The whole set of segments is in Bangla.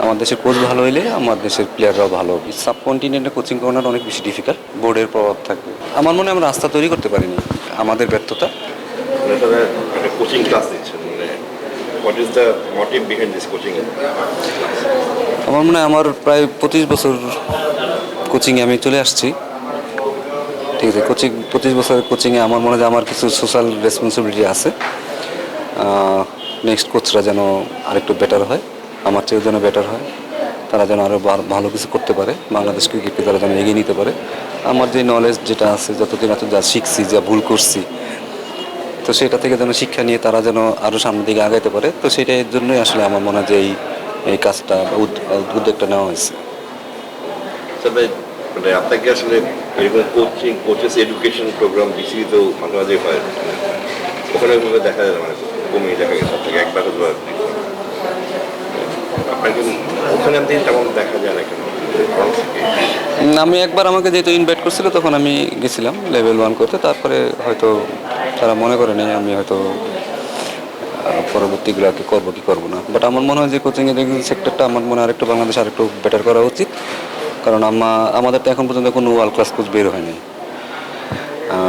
আমার দেশের কোচ ভালো হইলে আমার দেশের প্লেয়াররাও ভালো হবে। সাবকন্টিনেন্টে কোচিং করানোটা অনেক বেশি ডিফিকাল্ট, বোর্ডের প্রভাব থাকবে। আমার মনে হয় আমরা রাস্তা তৈরি করতে পারিনি, আমাদের ব্যর্থতা। একটা কোচিং ক্লাস দিচ্ছেন, মানে what is the motive behind this coaching? আমার মনে হয় আমার প্রায় 25 বছর কোচিংয়ে আমি চলে আসছি, ঠিক আছে। 25 বছরের কোচিংয়ে আমার মনে হয় যে আমার কিছু সোশ্যাল রেসপন্সিবিলিটি আছে। নেক্সট কোচরা যেন আরেকটু বেটার হয়, আমার চেয়েও যেন বেটার হয়, তারা যেন আরও ভালো কিছু করতে পারে, বাংলাদেশ ক্রিকেটকে তারা যেন এগিয়ে নিতে পারে। আমার যে নলেজ যেটা আছে, যতদিন এত যা শিখছি, যা ভুল করছি, তো সেটা থেকে যেন শিক্ষা নিয়ে তারা যেন আরও সামনের দিকে আগাইতে পারে। তো সেটার জন্যই আসলে আমার মনে হয় যে এই কাজটা উদ্যোগটা নেওয়া হয়েছে। তবে মানে আপনাকে আসলে এরকম কোচেস এডুকেশন প্রোগ্রাম বিসিবি তো মাঝে মাঝে হয়, ওখানে ওইভাবে দেখা যায় না, মানে কমিয়ে দেখা গেছে আপনাকে একবার আপনাকে ওখানে আপনি তেমন দেখা যায় না কেন? আমি একবার, আমাকে যেহেতু ইনভাইট করছিল তখন আমি গেছিলাম লেভেল 1 করতে, তারপরে হয়তো তারা মনে করেনি আমি হয়তো পরবর্তীগুলোকে করবো কি করবো না। বাট আমার মনে হয় যে কোচিং এডুকেশন সেক্টরটা আমার মনে হয় আরেকটু বাংলাদেশ আরেকটু বেটার করা উচিত, কারণ আমাদের তো এখন পর্যন্ত কোনো ওয়ার্ল্ড ক্লাস কোচ বের হয়নি।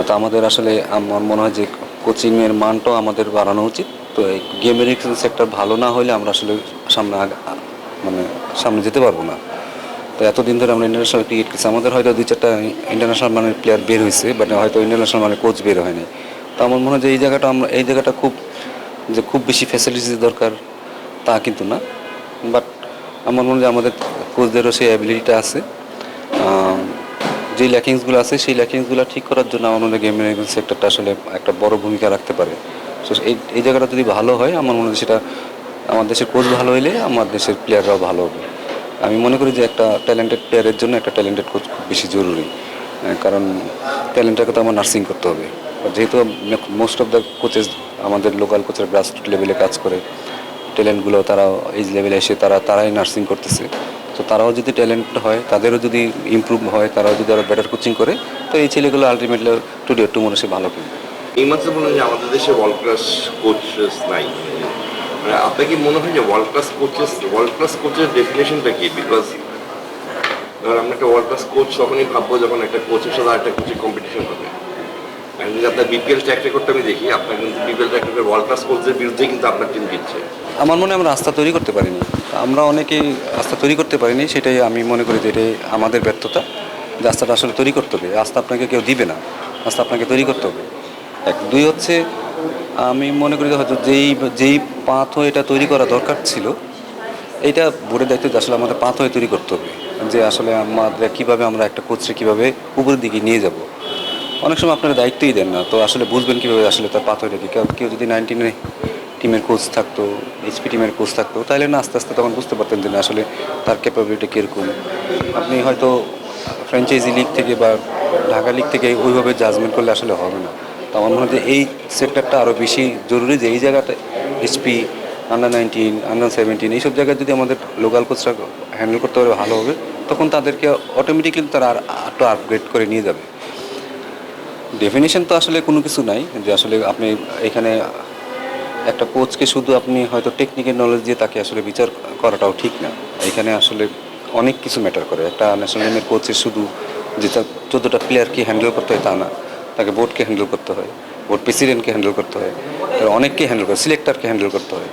তো আমাদের আসলে আমার মনে হয় যে কোচিংয়ের মানটাও আমাদের বাড়ানো উচিত। তো এই গেম এডুকেশন সেক্টর ভালো না হলে আমরা আসলে মানে সামনে যেতে পারবো না। তো এতদিন ধরে আমরা ইন্টারন্যাশনাল ক্রিকেট খেলছি, আমাদের হয়তো 2-4টা ইন্টারন্যাশনাল মানের প্লেয়ার বের হয়েছে, বাট হয়তো ইন্টারন্যাশনাল মানের কোচ বের হয়নি। তো আমার মনে হয় যে এই জায়গাটা খুব বেশি ফ্যাসিলিটিস দরকার তা কিন্তু না। বাট আমার মনে হয় যে আমাদের কোচদেরও সেই অ্যাবিলিটিটা আছে। যে ল্যাকিংসগুলো আছে সেই ল্যাকিংসগুলো ঠিক করার জন্য আমার মনে হয় গেম ম্যানেজমেন্ট সেক্টরটা আসলে একটা বড় ভূমিকা রাখতে পারে। সো এই জায়গাটা যদি ভালো হয়, আমার মনে হয় সেটা আমার দেশের কোচ ভালো হইলে আমার দেশের প্লেয়াররাও ভালো হবে। আমি মনে করি যে একটা ট্যালেন্টেড প্লেয়ারের জন্য একটা ট্যালেন্টেড কোচ খুব বেশি জরুরি, কারণ ট্যালেন্টটাকে তো আমার নার্সিং করতে হবে। যেহেতু মোস্ট অফ দ্য কোচেস আমাদের লোকাল কোচের গ্রাসরুট লেভেলে কাজ করে, ট্যালেন্টগুলো তারা এই লেভেলে এসে তারাই নার্সিং করতেছে। তো তারাও যদি ট্যালেন্ট হয়, তাদেরও যদি ইমপ্রুভ হয়, তারাও যদি আরও বেটার কোচিং করে, তো এই ছেলেগুলো আলটিমেটলি টুমোর সে ভালো খেলবে। এই মাত্র বললেন যে আমাদের দেশে ওয়ার্ল্ড ক্লাস কোচেস নাই, মানে আপনার কি মনে হয় যে ওয়ার্ল্ড ক্লাস কোচের ডেফিনেশনটা কি? বিকজ ধর আমরা একটা ওয়ার্ল্ড ক্লাস কোচ তখনই ভাববো যখন একটা কোচের সাথে একটা কোচের কম্পিটিশন হবে। এখন যদি আপনার বিপিএল ট্র্যাক রেকর্ডটা আমি দেখি, আপনার কিন্তু BPL track record world class কোচদের বিরুদ্ধে কিন্তু আপনার টিম জিতছে। আমার মনে হয় আমরা রাস্তা তৈরি করতে পারিনি, আমরা অনেকেই রাস্তা তৈরি করতে পারিনি, সেটাই আমি মনে করি যে এটাই আমাদের ব্যর্থতা। রাস্তাটা আসলে তৈরি করতে হবে, রাস্তা আপনাকে কেউ দিবে না, রাস্তা আপনাকে তৈরি করতে হবে। এক দুই হচ্ছে, আমি মনে করি যে হয়তো যেই পাথ এটা তৈরি করা দরকার ছিল, এইটা বোর্ডের দায়িত্ব যে আসলে আমাদের পাথ তৈরি করতে হবে, যে আসলে আমাদের কীভাবে আমরা একটা কোচকে কীভাবে উপরের দিকে নিয়ে যাব। অনেক সময় আপনারা দায়িত্বই দেন না, তো আসলে বুঝবেন কীভাবে আসলে তার পাথরটা কি। কেউ যদি 19 টিমের কোচ থাকতো, এইচপি টিমের কোচ থাকতো, তাহলে না আস্তে আস্তে তখন বুঝতে পারতেন যে না আসলে তার ক্যাপাবিলিটি কীরকম। আপনি হয়তো ফ্র্যাঞ্চাইজি লিগ থেকে বা ঢাকা লিগ থেকে ওইভাবে জাজমেন্ট করলে আসলে হবে না। তো আমার মনে হয় যে এই সেক্টরটা আরও বেশি জরুরি, যে এই জায়গাটা এইচপি, আন্ডার 19, আন্ডার 17 এইসব জায়গায় যদি আমাদের লোকাল কোচরা হ্যান্ডেল করতে পারে ভালো হবে, তখন তাদেরকে অটোমেটিকলি তারা একটু আপগ্রেড করে নিয়ে যাবে। ডেফিনিশন তো আসলে কোনো কিছু নাই যে আসলে আপনি এখানে একটা কোচকে শুধু আপনি হয়তো টেকনিক্যাল নলেজ দিয়ে তাকে আসলে বিচার করাটাও ঠিক না। এখানে আসলে অনেক কিছু ম্যাটার করে। একটা ন্যাশনাল টিমের কোচের শুধু যে তার 14টা প্লেয়ারকে হ্যান্ডেল করতে হয় তা না, তাকে বোর্ডকে হ্যান্ডেল করতে হয়, বোর্ড প্রেসিডেন্টকে হ্যান্ডেল করতে হয়, অনেককে হ্যান্ডেল করে, সিলেক্টরকে হ্যান্ডেল করতে হয়।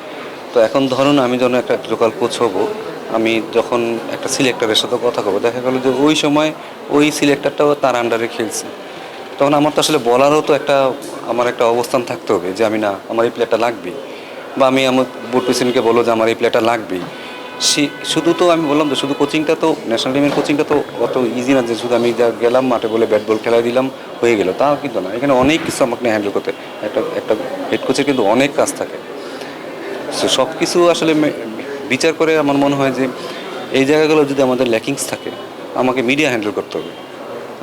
তো এখন ধরুন আমি যখন একটা লোকাল কোচ হব, আমি যখন একটা সিলেক্টরের সাথে কথা বলবো, দেখা গেলো যে ওই সময় ওই সিলেক্টরটাও তার আন্ডারে খেলছে, তখন আমার তো আসলে বলারও তো আমার একটা অবস্থান থাকতে হবে যে আমি না, আমার এই প্লেয়ারটা লাগবেই, বা আমি আমার বোর্ড প্রেসিডেন্টকে বলো যে আমার এই প্লেয়ারটা লাগবেই। শুধু তো আমি বললাম যে শুধু কোচিংটা তো, ন্যাশনাল টিমের কোচিংটা তো অত ইজি না যে শুধু আমি যা গেলাম মাঠে বলে ব্যাট বল খেলাই দিলাম হয়ে গেল, তাও কিন্তু না। এখানে অনেক কিছু আমাকে হ্যান্ডেল করতে, একটা হেড কোচের কিন্তু অনেক কাজ থাকে। সব কিছু আসলে বিচার করে আমার মনে হয় যে এই জায়গাগুলো যদি আমাদের ল্যাকিংস থাকে, আমাকে মিডিয়া হ্যান্ডেল করতে হবে,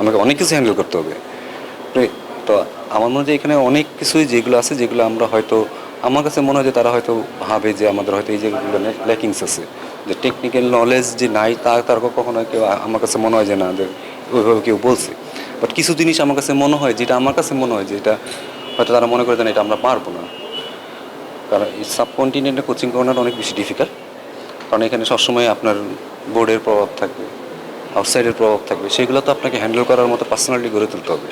আমাকে অনেক কিছু হ্যান্ডেল করতে হবে। তো আমার মনে হয় এখানে অনেক কিছুই যেগুলো আছে, যেগুলো আমরা হয়তো, আমার কাছে মনে হয় যে তারা হয়তো ভাবে যে আমাদের হয়তো এই যেগুলো ল্যাকিংস আছে, যে টেকনিক্যাল নলেজ যে নাই, তার কখনো কেউ, আমার কাছে মনে হয় যে না, যে ওইভাবে কেউ বলছে। বাট কিছু জিনিস আমার কাছে মনে হয়, যেটা আমার কাছে মনে হয় যে এটা হয়তো তারা মনে করে যে এটা আমরা পারবো না, কারণ এই সাবকন্টিনেন্টে কোচিং করানোটা অনেক বেশি ডিফিকাল্ট। কারণ এখানে সবসময় আপনার বোর্ডের প্রভাব থাকবে, আউটসাইডের প্রভাব থাকবে, সেগুলো তো আপনাকে হ্যান্ডেল করার মতো পার্সোনালিটি গড়ে তুলতে হবে।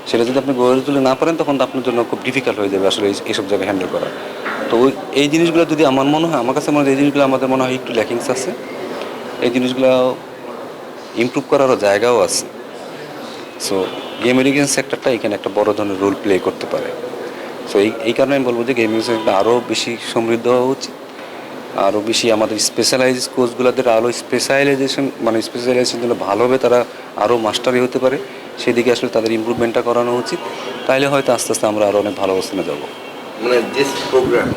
সেটা যদি আপনি গড়ে তুলে না পারেন তখন তো আপনার জন্য খুব ডিফিকাল্ট হয়ে যাবে আসলে এইসব জায়গায় হ্যান্ডেল করা। তো এই জিনিসগুলো যদি আমার মনে হয়, আমার কাছে মনে হয় এই জিনিসগুলো আমাদের মনে হয় একটু ল্যাকিংস আছে। এই জিনিসগুলো ইমপ্রুভ করারও জায়গাও আছে। সো গেম এডুকেশন সেক্টরটা এখানে একটা বড় ধরনের রোল প্লে করতে পারে। সো এই কারণে আমি বলবো যে গেম এডুকেশন সেক্টরটা আরও বেশি সমৃদ্ধ হওয়া উচিত, আরও বেশি আমাদের স্পেশালাইজ কোর্সগুলোদের আরও স্পেশালাইজেশন জন্য ভালোভাবে তারা আরও মাস্টারি হতে পারে, সেদিকে আসলে তাদের ইমপ্রুভমেন্টটা করানো উচিত। তাইলে হয়তো আস্তে আস্তে আমরা আরও অনেক ভালো অবস্থানে যাব। মানে দিস প্রোগ্রাম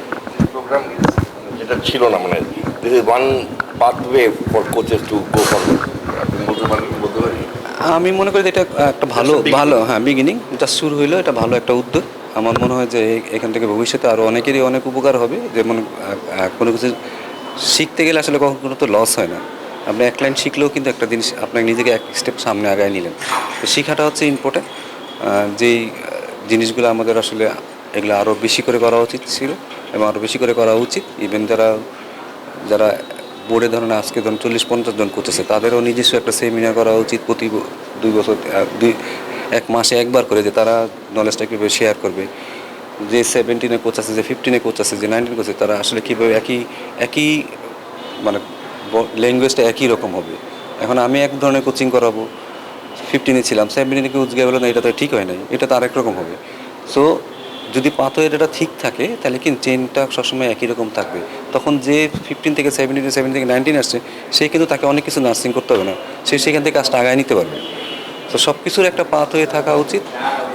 যেটা ছিল না, মানে this is one pathway for coaches to go forward, আপনি বলতে পারি। আমি মনে করি যে এটা একটা ভালো Just a beginning. ভালো হ্যাঁ বিগিনিং, জাস্ট শুরু হইলো, এটা ভালো একটা উদ্যোগ। আমার মনে হয় যে এখান থেকে ভবিষ্যতে আরও অনেকেরই অনেক উপকার হবে। যেমন কোনো কিছু শিখতে গেলে আসলে কখনো তো লস হয় না। আপনি এক লাইন শিখলেও কিন্তু একটা জিনিস আপনাকে নিজেকে এক স্টেপ সামনে আগায় নিলেন। তো শেখাটা হচ্ছে ইম্পর্টেন্ট। যেই জিনিসগুলো আমাদের আসলে এগুলো আরও বেশি করে করা উচিত ছিল এবং আরও বেশি করে করা উচিত। ইভেন যারা যারা বোর্ডে ধরুন আজকে ধরুন 40-50 জন কোচ আছে, তাদেরও নিজস্ব একটা সেমিনার করা উচিত প্রতি 2 বছর, এক মাসে একবার করে, যে তারা নলেজটা কীভাবে শেয়ার করবে। যে 17-এ কোচ আছে, যে 15-এ কোচ আছে, যে 19 কোচ আছে, তারা আসলে কীভাবে একই মানে ল্যাঙ্গুয়েজটা একই রকম হবে। এখন আমি এক ধরনের কোচিং করাবো, 15-এ ছিলাম, 17-এ কোচ গিয়ে বলে না এটা তো ঠিক হয় নাই, এটা তো আরেক রকম হবে। সো যদি পাথরের এটা ঠিক থাকে তাহলে কিন্তু চেনটা সবসময় একই রকম থাকবে। তখন যে 15 থেকে 17, 17 থেকে 19 আসছে, সে কিন্তু তাকে অনেক কিছু নার্সিং করতে হবে না, সে সেখান থেকে কাজটা আগায় নিতে পারবে। তো সব কিছুর একটা পাথ হয়ে থাকা উচিত,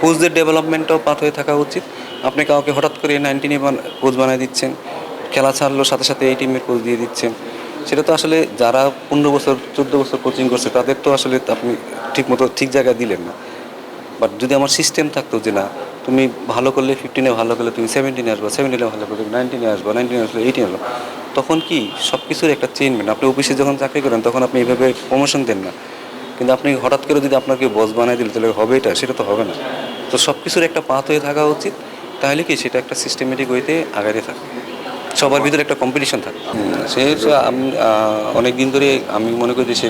কোচদের ডেভেলপমেন্টটাও পাথ হয়ে থাকা উচিত। আপনি কাউকে হঠাৎ করে 19-এ কোচ বানিয়ে দিচ্ছেন, খেলা ছাড়লো সাথে সাথে এই টিমের কোচ দিয়ে দিচ্ছেন, সেটা তো আসলে যারা 15 বছর 14 বছর কোচিং করছে তাদের তো আসলে আপনি ঠিকমতো ঠিক জায়গায় দিলেন না। বাট যদি আমার সিস্টেম থাকতো যে না, তুমি ভালো করলে 15-এ ভালো করলে তুমি 17-এ আসবা, 17-এ ভালো করলে তুমি 19-এ আসবা, 19-এ আসলে 18-এ আসবা, তখন কি সব কিছুর একটা চেঞ্জমেন্ট। আপনি অফিসে যখন চাকরি করেন তখন আপনি এইভাবে প্রমোশন দেন না, কিন্তু আপনি হঠাৎ করে যদি আপনাকে বস বানায় দিলে তাহলে হবে এটা, সেটা তো হবে না। তো সব কিছুর একটা পাথ হয়ে থাকা উচিত, তাহলে কি সেটা একটা সিস্টেমেটিক ওয়েতে আগাতে থাকে, সবার ভিতরে একটা কম্পিটিশন থাকে। আমি অনেক দিন ধরে আমি মনে করি যে সে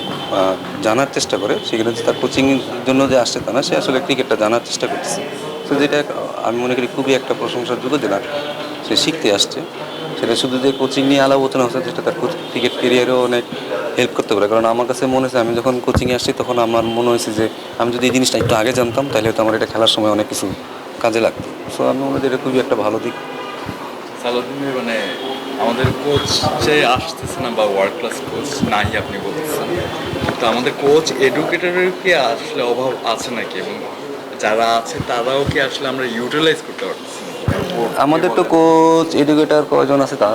জানার চেষ্টা করে, সেখানে যে তার কোচিংয়ের জন্য যে আসছে তা না, সে আসলে ক্রিকেটটা জানার চেষ্টা করতেছে। তো যেটা আমি মনে করি খুবই একটা প্রশংসার যোগ্য, যে না সে শিখতে আসছে। সেটা শুধু যে কোচিং নিয়ে আলোচনা হচ্ছে, যেটা তার ক্রিকেট কেরিয়ারেও অনেক হেল্প করতে পারে। কারণ আমার কাছে মনে হয়েছে আমি যখন কোচিংয়ে আসছি তখন আমার মনে হয়েছে যে আমি যদি এই জিনিসটা একটু আগে জানতাম তাহলে হয়তো আমার এটা খেলার সময় অনেক কিছু কাজে লাগতো। সো আমি মনে করি এটা খুবই একটা ভালো দিক। সালাউদ্দিন ভাই, মানে আমাদের কোচ যে আসতেছে না, বা ওয়ার্ল্ড ক্লাস কোচ নাই আপনি বলতেছেন, তো আমাদের কোচ এডুকেটরের কি আসলে অভাব আছে নাকি, এবং যারা আছে তারাও কি আসলে আমরা ইউটিলাইজ করতে পারতেছি না? আমাদের তো কোচ এডুকেটর কয়জন আছে তা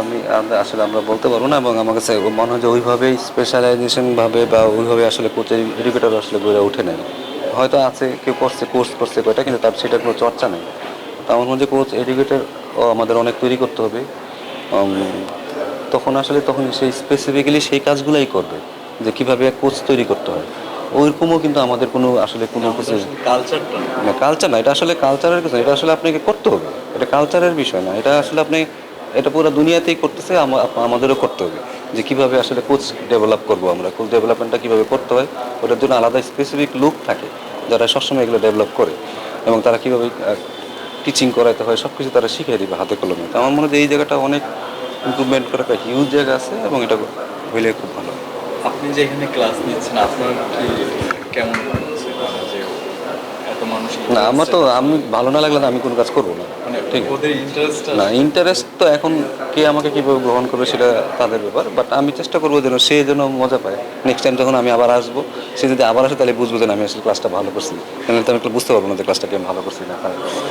আসলে আমরা বলতে পারবো না, এবং আমার কাছে মনে হয় যে ওইভাবে স্পেশালাইজেশনভাবে বা ওইভাবে আসলে কোচের এডুকেটর আসলে গড়ে ওঠে নাই। হয়তো আছে, কেউ করছে, কোর্স করছে কয়টা, কিন্তু তার সেটার কোনো চর্চা নেই। তো আমার মনে হয় কোচ এডুকেটর আমাদের অনেক তৈরি করতে হবে। তখন সেই স্পেসিফিক্যালি সেই কাজগুলোই করবে, যে কীভাবে কোচ তৈরি করতে হয়। ওইরকমও কিন্তু আমাদের কোনো কিছু কালচারটা না, কালচার না, এটা আসলে কালচারের কিছু না, এটা আসলে আপনাকে করতে হবে। এটা কালচারের বিষয় না, এটা আসলে এটা পুরো দুনিয়াতেই করতেছে, আমাদেরও করতে হবে। যে কীভাবে আসলে কোচ ডেভেলপ করবো, আমরা কোচ ডেভেলপমেন্টটা কীভাবে করতে হয়, ওটার জন্য আলাদা স্পেসিফিক লোক থাকে যারা সবসময় এগুলো ডেভেলপ করে, এবং তারা কীভাবে টিচিং করাইতে হয় সব কিছু তারা শিখিয়ে দেবে হাতে কলমে। তো আমার মনে হয় যে এই জায়গাটা অনেক ইমপ্রুভমেন্ট করার একটা হিউজ জায়গা আছে, এবং এটা হইলে খুব ভালো। আপনি যে এখানে ক্লাস নিচ্ছেন, আপনার কি কেমন লাগছে, মানে যে এত মানুষ না, আমি ভালো না লাগলে আমি কোনো কাজ করবো না। মানে ঠিক ওদের ইন্টারেস্ট না, ইন্টারেস্ট তো এখন কে আমাকে কীভাবে গ্রহণ করবে সেটা তাদের ব্যাপার, বাট আমি চেষ্টা করবো যেন সে যেন মজা পায়। নেক্সট টাইম যখন আমি আবার আসবো, সে যদি আবার আসে তাহলে বুঝবো যে আমি আসলে ক্লাসটা ভালো করছি, তাহলে তো আমি বুঝতে পারবো না যে ক্লাসটাকে আমি ভালো করছি না খারাপ করছি।